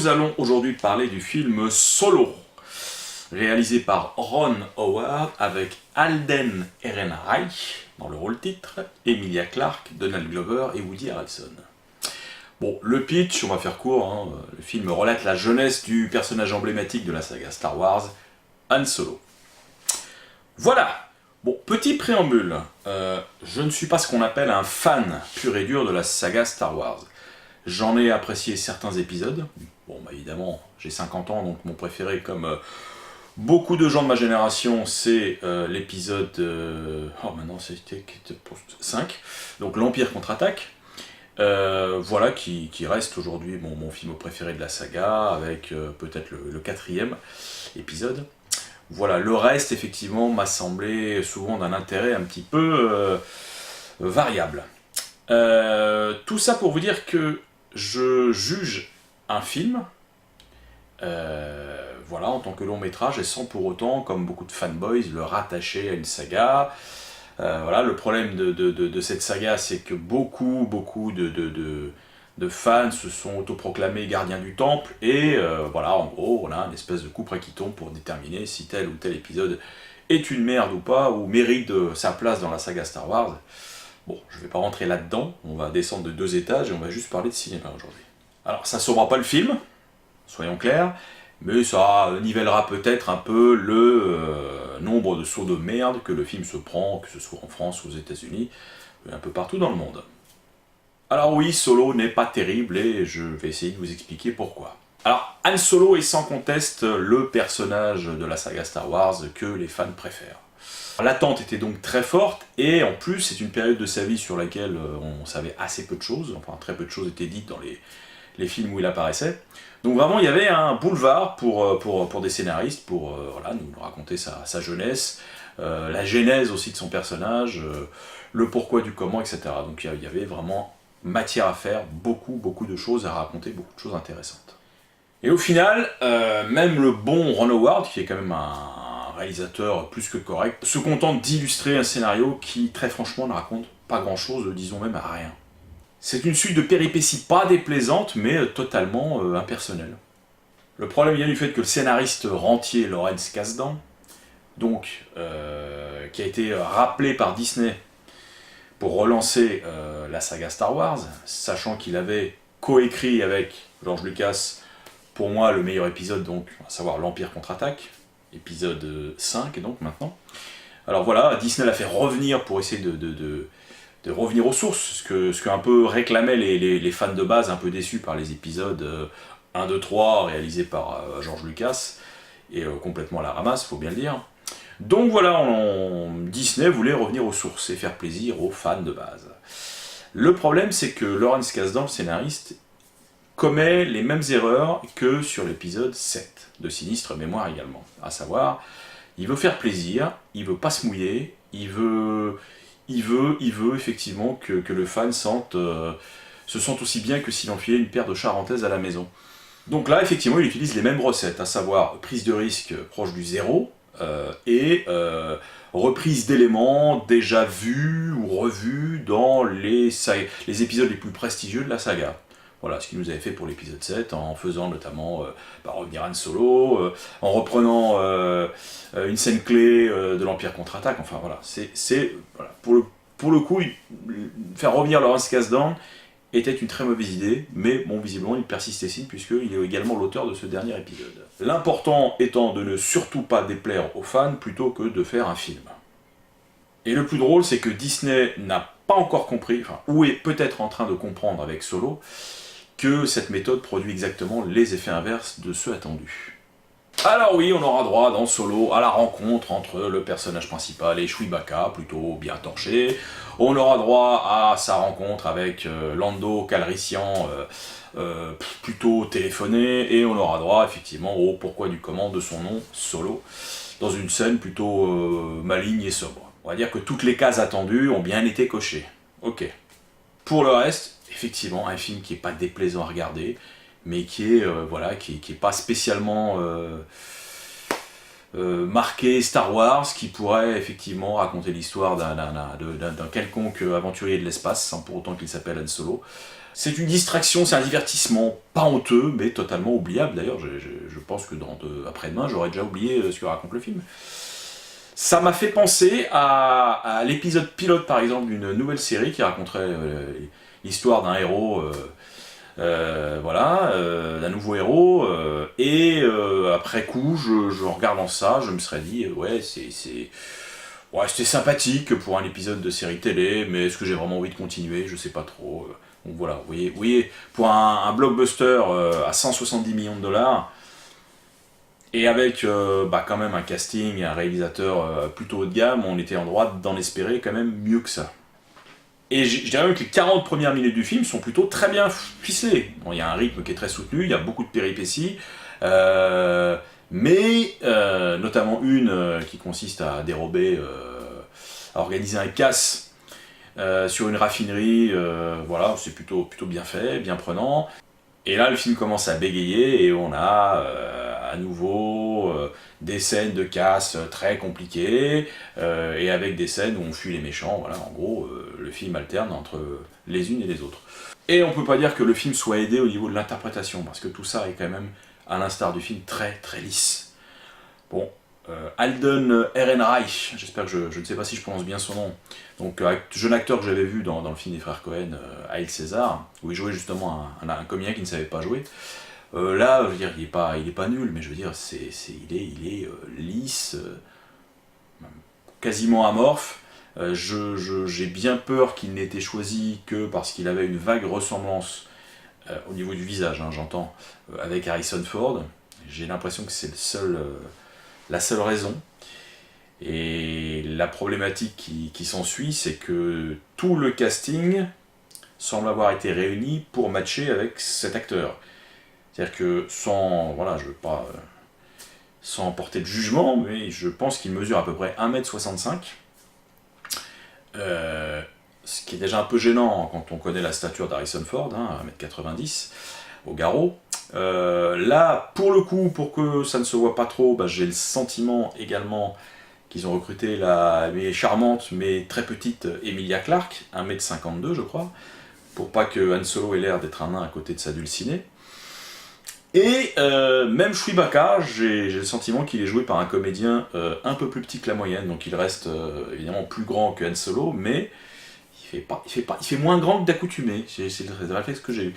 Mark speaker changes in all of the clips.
Speaker 1: nous allons aujourd'hui parler du film Solo, réalisé par Ron Howard avec Alden Ehrenreich dans le rôle titre, Emilia Clarke, Donald Glover et Woody Harrelson. Bon, le pitch, on va faire court, hein. Le film relate la jeunesse du personnage emblématique de la saga Star Wars, Han Solo. Voilà. Bon, petit préambule, je ne suis pas ce qu'on appelle un fan pur et dur de la saga Star Wars. J'en ai apprécié certains épisodes. Bon, bah évidemment, j'ai 50 ans, donc mon préféré, comme beaucoup de gens de ma génération, c'est l'épisode... maintenant, c'était 5, donc l'Empire contre-attaque. Voilà, qui reste aujourd'hui mon film préféré de la saga, avec peut-être le 4e épisode. Voilà, le reste, effectivement, m'a semblé souvent d'un intérêt un petit peu variable. Tout ça pour vous dire que je juge un film, voilà, en tant que long métrage, et sans pour autant, comme beaucoup de fanboys, le rattacher à une saga. Voilà, le problème de cette saga, c'est que beaucoup de fans se sont autoproclamés gardiens du temple, et voilà, en gros, on a une espèce de coup près qui tombe pour déterminer si tel ou tel épisode est une merde ou pas, ou mérite sa place dans la saga Star Wars. Bon, je ne vais pas rentrer là-dedans, on va descendre de 2 étages et on va juste parler de cinéma aujourd'hui. Alors, ça ne sauvera pas le film, soyons clairs, mais ça nivellera peut-être un peu le nombre de sauts de merde que le film se prend, que ce soit en France ou aux États-Unis, un peu partout dans le monde. Alors oui, Solo n'est pas terrible et je vais essayer de vous expliquer pourquoi. Alors, Han Solo est sans conteste le personnage de la saga Star Wars que les fans préfèrent. L'attente était donc très forte, et en plus c'est une période de sa vie sur laquelle on savait assez peu de choses, enfin très peu de choses étaient dites dans les films où il apparaissait. Donc vraiment il y avait un boulevard pour des scénaristes, pour voilà, nous raconter sa jeunesse, la genèse aussi de son personnage, le pourquoi du comment, etc. Donc il y avait vraiment matière à faire, beaucoup de choses à raconter, beaucoup de choses intéressantes. Et au final, même le bon Ron Howard, qui est quand même un réalisateur plus que correct, se contente d'illustrer un scénario qui, très franchement, ne raconte pas grand-chose, disons même à rien. C'est une suite de péripéties pas déplaisantes, mais totalement impersonnelles. Le problème vient du fait que le scénariste rentier Lawrence Kasdan, donc, qui a été rappelé par Disney pour relancer la saga Star Wars, sachant qu'il avait coécrit avec George Lucas, pour moi, le meilleur épisode, donc, à savoir l'Empire contre-attaque, épisode 5, donc, maintenant. Alors voilà, Disney l'a fait revenir pour essayer de revenir aux sources, ce que un peu réclamaient les fans de base, un peu déçus par les épisodes 1, 2, 3, réalisés par George Lucas, et complètement à la ramasse, faut bien le dire. Donc voilà, Disney voulait revenir aux sources et faire plaisir aux fans de base. Le problème, c'est que Lawrence Kasdan, le scénariste, commet les mêmes erreurs que sur l'épisode 7, de Sinistre Mémoire également. À savoir, il veut faire plaisir, il veut pas se mouiller, il veut effectivement que le fan se sente aussi bien que s'il enfilait une paire de charentaises à la maison. Donc là, effectivement, il utilise les mêmes recettes, à savoir prise de risque proche du zéro, et reprise d'éléments déjà vus ou revus dans les épisodes les plus prestigieux de la saga. Voilà ce qu'il nous avait fait pour l'épisode 7, en faisant notamment revenir Han Solo, en reprenant une scène clé de l'Empire contre-attaque, enfin voilà, voilà. Pour le coup, faire revenir Lawrence Kasdan était une très mauvaise idée, mais bon, visiblement il persiste signe, puisqu'il est également l'auteur de ce dernier épisode. L'important étant de ne surtout pas déplaire aux fans, plutôt que de faire un film. Et le plus drôle, c'est que Disney n'a pas encore compris, ou est peut-être en train de comprendre avec Solo, que cette méthode produit exactement les effets inverses de ceux attendus. Alors oui, on aura droit dans Solo à la rencontre entre le personnage principal et Chewbacca, plutôt bien torché. On aura droit à sa rencontre avec Lando Calrissian, plutôt téléphoné, et on aura droit effectivement au pourquoi du comment de son nom, Solo, dans une scène plutôt maligne et sobre. On va dire que toutes les cases attendues ont bien été cochées. Ok. Pour le reste, effectivement, un film qui n'est pas déplaisant à regarder, mais qui est, voilà, qui est pas spécialement marqué Star Wars, qui pourrait effectivement raconter l'histoire d'un quelconque aventurier de l'espace, sans pour autant qu'il s'appelle Han Solo. C'est une distraction, c'est un divertissement pas honteux, mais totalement oubliable. D'ailleurs, je pense que après-demain, j'aurais déjà oublié ce que raconte le film. Ça m'a fait penser à l'épisode pilote, par exemple, d'une nouvelle série qui raconterait l'histoire d'un héros, d'un nouveau héros, et après coup, je regardant ça, je me serais dit, ouais, ouais, c'était sympathique pour un épisode de série télé, mais est-ce que j'ai vraiment envie de continuer? Je sais pas trop. Donc voilà, vous voyez pour un blockbuster à 170 millions de dollars, et avec quand même un casting et un réalisateur plutôt haut de gamme, on était en droit d'en espérer quand même mieux que ça. Et je dirais même que les 40 premières minutes du film sont plutôt très bien ficelées. Bon, il y a un rythme qui est très soutenu, il y a beaucoup de péripéties, mais notamment une qui consiste à dérober, à organiser un casse sur une raffinerie, voilà, c'est plutôt bien fait, bien prenant. Et là, le film commence à bégayer et on a à nouveau des scènes de casse très compliquées et avec des scènes où on fuit les méchants. Voilà, en gros, le film alterne entre les unes et les autres. Et on peut pas dire que le film soit aidé au niveau de l'interprétation parce que tout ça est quand même, à l'instar du film, très très lisse. Bon, Alden Ehrenreich, j'espère que je ne sais pas si je prononce bien son nom, donc jeune acteur que j'avais vu dans le film des frères Cohen, Haïl César, où il jouait justement un comédien qui ne savait pas jouer. Là, je veux dire, il est pas nul, mais je veux dire, il est lisse, quasiment amorphe. J'ai bien peur qu'il n'ait été choisi que parce qu'il avait une vague ressemblance au niveau du visage, hein, j'entends, avec Harrison Ford. J'ai l'impression que c'est la seule raison. Et la problématique qui s'ensuit, c'est que tout le casting semble avoir été réuni pour matcher avec cet acteur. C'est-à-dire que voilà, je veux pas sans porter de jugement, mais je pense qu'il mesure à peu près 1m65. Ce qui est déjà un peu gênant quand on connaît la stature d'Harrison Ford, hein, 1m90 au garrot. Là, pour le coup, pour que ça ne se voit pas trop, j'ai le sentiment également qu'ils ont recruté la charmante mais très petite Emilia Clarke, 1m52 je crois, pour pas que Han Solo ait l'air d'être un nain à côté de sa dulcinée. Et même Chewbacca, j'ai le sentiment qu'il est joué par un comédien un peu plus petit que la moyenne, donc il reste évidemment plus grand que Han Solo, mais il fait moins grand que d'accoutumé, c'est le réflexe que j'ai eu.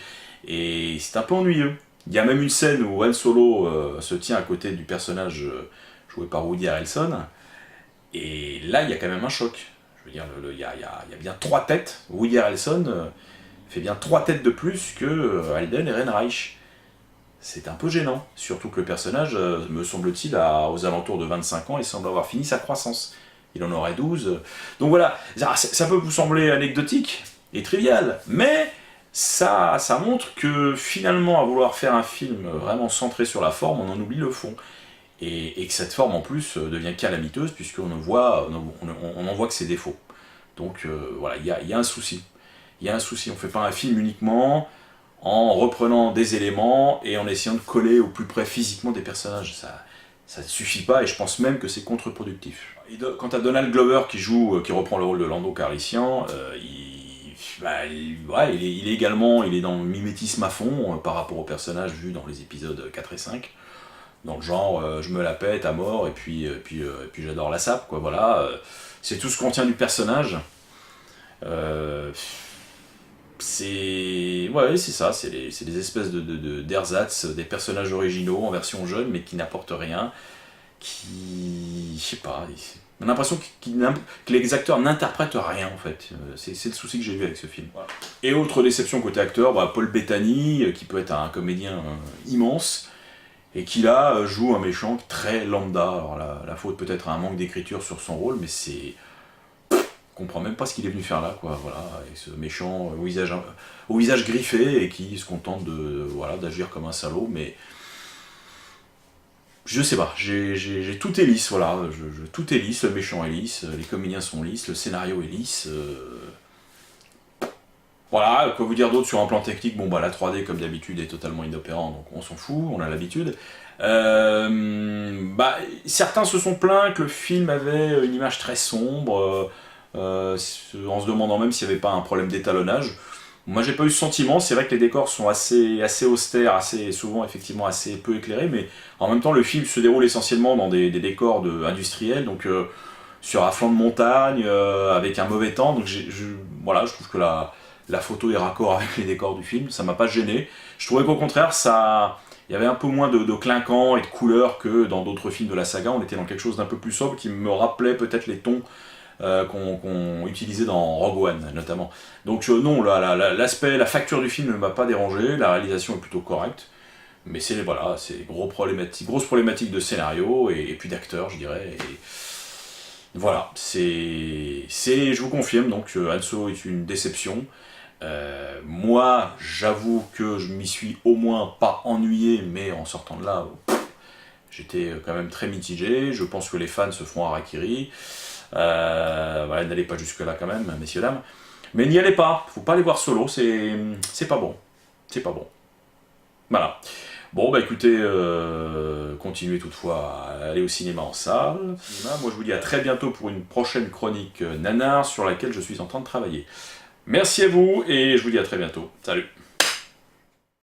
Speaker 1: Et c'est un peu ennuyeux. Il y a même une scène où Han Solo se tient à côté du personnage joué par Woody Harrelson, et là il y a quand même un choc. Je veux dire, il y a bien 3 têtes. Woody Harrelson fait bien 3 têtes de plus que Alden Ehrenreich. C'est un peu gênant, surtout que le personnage, me semble-t-il, aux alentours de 25 ans, il semble avoir fini sa croissance. Il en aurait 12. Donc voilà, ça peut vous sembler anecdotique et trivial, mais ça montre que finalement, à vouloir faire un film vraiment centré sur la forme, on en oublie le fond. Et que cette forme en plus devient calamiteuse, puisqu'on on en voit que ses défauts. Donc voilà, il y a un souci. Il y a un souci, on ne fait pas un film uniquement en reprenant des éléments et en essayant de coller au plus près physiquement des personnages. Ça ne suffit pas et je pense même que c'est contre-productif. Quant à Donald Glover qui reprend le rôle de Lando Calrissian, il est également dans le mimétisme à fond par rapport au personnage vu dans les épisodes 4 et 5. Dans le genre, je me la pète à mort et puis j'adore la sape, quoi, voilà. C'est tout ce qu'on tient du personnage. C'est ça, c'est des espèces d'ersatz, des personnages originaux en version jeune mais qui n'apportent rien, je sais pas, on a l'impression que les acteurs n'interprètent rien en fait, c'est le souci que j'ai eu avec ce film. Voilà. Et autre déception côté acteur, Paul Bettany, qui peut être un comédien immense, et qui là joue un méchant très lambda. Alors la faute peut-être à un manque d'écriture sur son rôle, mais c'est... On comprend même pas ce qu'il est venu faire là, quoi, voilà, avec ce méchant au visage griffé et qui se contente d'agir comme un salaud, mais je sais pas, tout est lisse, voilà, tout est lisse, le méchant est lisse, les comédiens sont lisses, le scénario est lisse, voilà, quoi vous dire d'autre sur un plan technique, la 3D comme d'habitude est totalement inopérant, donc on s'en fout, on a l'habitude. Certains se sont plaints que le film avait une image très sombre, en se demandant même s'il n'y avait pas un problème d'étalonnage. Moi j'ai pas eu ce sentiment, c'est vrai que les décors sont assez austères, assez souvent effectivement assez peu éclairés, mais en même temps le film se déroule essentiellement dans des décors industriels, donc sur un flanc de montagne, avec un mauvais temps, donc voilà, je trouve que la photo est raccord avec les décors du film, ça m'a pas gêné. Je trouvais qu'au contraire, il y avait un peu moins de clinquant et de couleurs que dans d'autres films de la saga, on était dans quelque chose d'un peu plus sobre qui me rappelait peut-être les tons qu'on utilisait dans Rogue One notamment. Donc non, l'aspect, la facture du film ne m'a pas dérangé, la réalisation est plutôt correcte, mais c'est voilà, c'est grosse problématique de scénario et puis d'acteurs, je dirais. Et voilà, je vous confirme donc Han Solo est une déception. Moi, j'avoue que je m'y suis au moins pas ennuyé, mais en sortant de là, j'étais quand même très mitigé. Je pense que les fans se font harakiri. Voilà, n'allez pas jusque-là quand même, messieurs, dames. Mais n'y allez pas, faut pas aller voir Solo, c'est pas bon. C'est pas bon. Voilà. Bon, bah écoutez, continuez toutefois à aller au cinéma en salle. Moi, je vous dis à très bientôt pour une prochaine chronique nanar sur laquelle je suis en train de travailler. Merci à vous et je vous dis à très bientôt. Salut.